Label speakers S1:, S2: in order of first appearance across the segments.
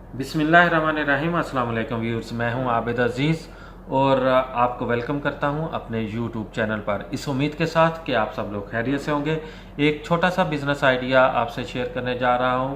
S1: बिस्मिल्लाहिर्रहमानिर्रहीम। अस्सलाम वालेकुम व्यूअर्स, मैं हूं आबिद अज़ीज़ और आपको वेलकम करता हूं अपने यूट्यूब चैनल पर, इस उम्मीद के साथ कि आप सब लोग खैरियत से होंगे। एक छोटा सा बिज़नेस आइडिया आपसे शेयर करने जा रहा हूं,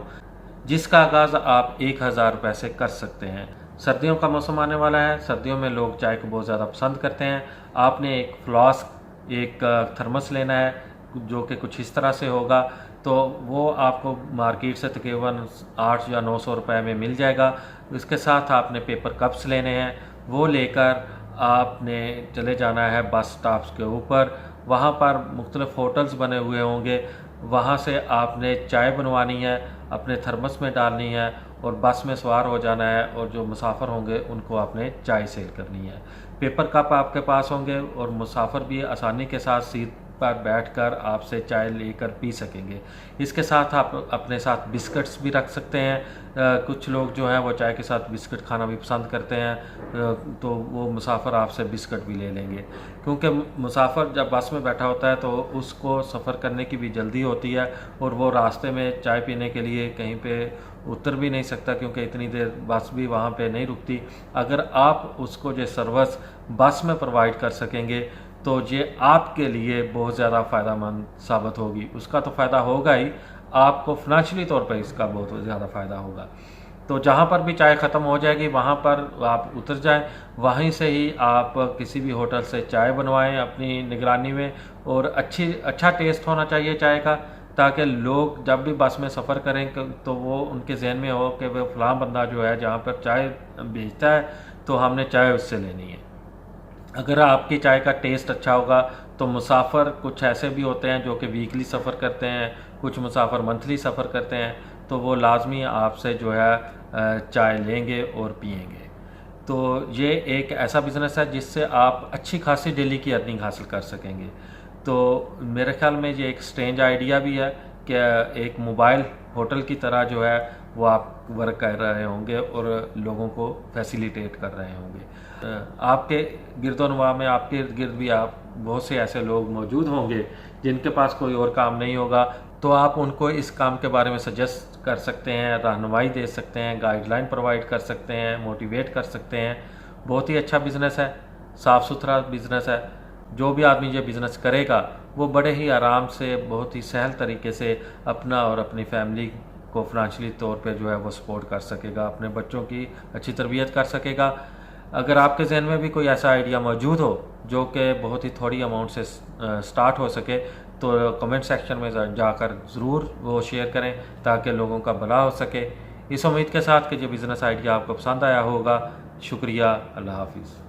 S1: जिसका आगाज़ आप 1000 रुपये से कर सकते हैं। सर्दियों का मौसम आने वाला है। सर्दियों में लोग चाय को बहुत ज़्यादा पसंद करते हैं। आपने एक फ्लास्क, एक थर्मस लेना है जो कि कुछ इस तरह से होगा। तो वो आपको मार्केट से तकरीबन 8 या 900 रुपये में मिल जाएगा। इसके साथ आपने पेपर कप्स लेने हैं, वो लेकर आपने चले जाना है बस स्टॉप्स के ऊपर। वहाँ पर मुख्तलिफ होटल्स बने हुए होंगे, वहाँ से आपने चाय बनवानी है, अपने थर्मस में डालनी है और बस में सवार हो जाना है। और जो मुसाफिर होंगे उनको आपने चाय सेल करनी है। पेपर कप आपके पास होंगे और मुसाफिर भी आसानी के साथ सीट पर बैठकर आपसे चाय लेकर पी सकेंगे। इसके साथ आप अपने साथ बिस्किट्स भी रख सकते हैं। कुछ लोग जो हैं वो चाय के साथ बिस्किट खाना भी पसंद करते हैं, तो वो मुसाफिर आपसे बिस्किट भी ले लेंगे। क्योंकि मुसाफिर जब बस में बैठा होता है तो उसको सफ़र करने की भी जल्दी होती है और वो रास्ते में चाय पीने के लिए कहीं पे उतर भी नहीं सकता, क्योंकि इतनी देर बस भी वहाँ पे नहीं रुकती। अगर आप उसको जो सर्विस बस में प्रोवाइड कर सकेंगे तो ये आपके लिए बहुत ज़्यादा फ़ायदेमंद साबित होगी। उसका तो फ़ायदा होगा ही, आपको फिनेंशियली तौर पर इसका बहुत ज़्यादा फ़ायदा होगा। तो जहाँ पर भी चाय ख़त्म हो जाएगी वहाँ पर आप उतर जाएं, वहीं से ही आप किसी भी होटल से चाय बनवाएं अपनी निगरानी में। और अच्छा टेस्ट होना चाहिए चाय का, ताकि लोग जब भी बस में सफ़र करें तो वो उनके जहन में हो कि वह फ़लाँ बंदा जो है जहाँ पर चाय बेचता है तो हमने चाय उससे लेनी है। अगर आपकी चाय का टेस्ट अच्छा होगा तो मुसाफिर कुछ ऐसे भी होते हैं जो कि वीकली सफ़र करते हैं, कुछ मुसाफिर मंथली सफ़र करते हैं, तो वो लाजमी आपसे जो है चाय लेंगे और पिएंगे। तो ये एक ऐसा बिज़नेस है जिससे आप अच्छी खासी डेली की अर्निंग हासिल कर सकेंगे। तो मेरे ख्याल में ये एक स्ट्रेंज आइडिया भी है कि एक मोबाइल होटल की तरह जो है वो आप वर्क कर रहे होंगे और लोगों को फैसिलिटेट कर रहे होंगे। आपके गिरदोनवा में, आपके इर्द गिर्द भी आप बहुत से ऐसे लोग मौजूद होंगे जिनके पास कोई और काम नहीं होगा, तो आप उनको इस काम के बारे में सजेस्ट कर सकते हैं, रहनुमाई दे सकते हैं, गाइडलाइन प्रोवाइड कर सकते हैं, मोटिवेट कर सकते हैं। बहुत ही अच्छा बिज़नेस है, साफ़ सुथरा बिज़नेस है। जो भी आदमी ये बिज़नेस करेगा वो बड़े ही आराम से, बहुत ही सहल तरीके से अपना और अपनी फैमिली को फिनेंशियली तौर पे जो है वो सपोर्ट कर सकेगा, अपने बच्चों की अच्छी तरबियत कर सकेगा। अगर आपके जहन में भी कोई ऐसा आइडिया मौजूद हो जो कि बहुत ही थोड़ी अमाउंट से स्टार्ट हो सके, तो कमेंट सेक्शन में जाकर ज़रूर वो शेयर करें ताकि लोगों का भला हो सके। इस उम्मीद के साथ कि जो बिज़नेस आइडिया आपको पसंद आया होगा। शुक्रिया। अल्लाह हाफिज़।